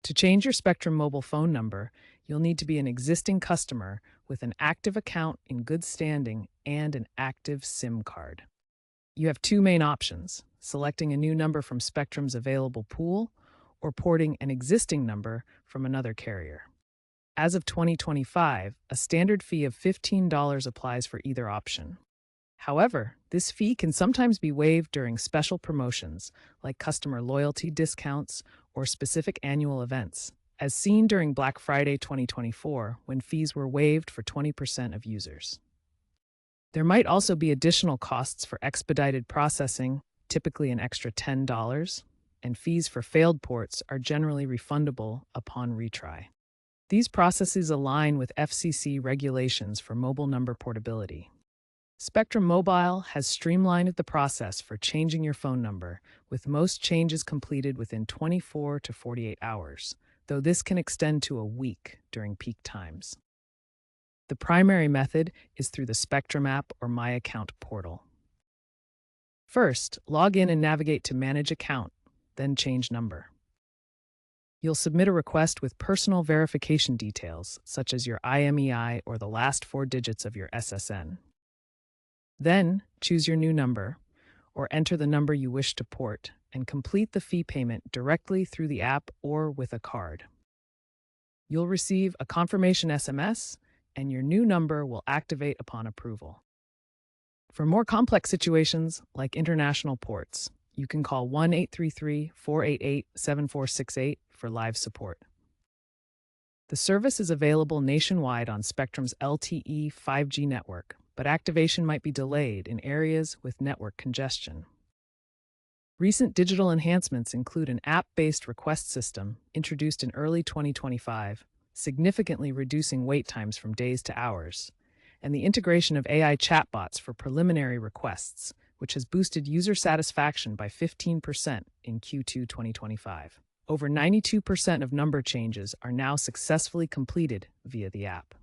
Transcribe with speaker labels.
Speaker 1: To change your Spectrum mobile phone number, you'll need to be an existing customer with an active account in good standing and an active SIM card. You have two main options: selecting a new number from Spectrum's available pool or porting an existing number from another carrier. As of 2025, a standard fee of $15 applies for either option. However, this fee can sometimes be waived during special promotions, like customer loyalty discounts or specific annual events, as seen during Black Friday 2024, when fees were waived for 20% of users. There might also be additional costs for expedited processing, typically an extra $10, and fees for failed ports are generally refundable upon retry. These processes align with FCC regulations for mobile number portability. Spectrum Mobile has streamlined the process for changing your phone number, with most changes completed within 24 to 48 hours, though this can extend to a week during peak times. The primary method is through the Spectrum app or My Account portal. First, log in and navigate to Manage Account, then Change Number. You'll submit a request with personal verification details, such as your IMEI or the last four digits of your SSN. Then, choose your new number, or enter the number you wish to port, and complete the fee payment directly through the app or with a card. You'll receive a confirmation SMS, and your new number will activate upon approval. For more complex situations, like international ports, you can call 1-833-488-7468 for live support. The service is available nationwide on Spectrum's LTE 5G network, but activation might be delayed in areas with network congestion. Recent digital enhancements include an app-based request system introduced in early 2025, significantly reducing wait times from days to hours, and the integration of AI chatbots for preliminary requests, which has boosted user satisfaction by 15% in Q2 2025. Over 92% of number changes are now successfully completed via the app.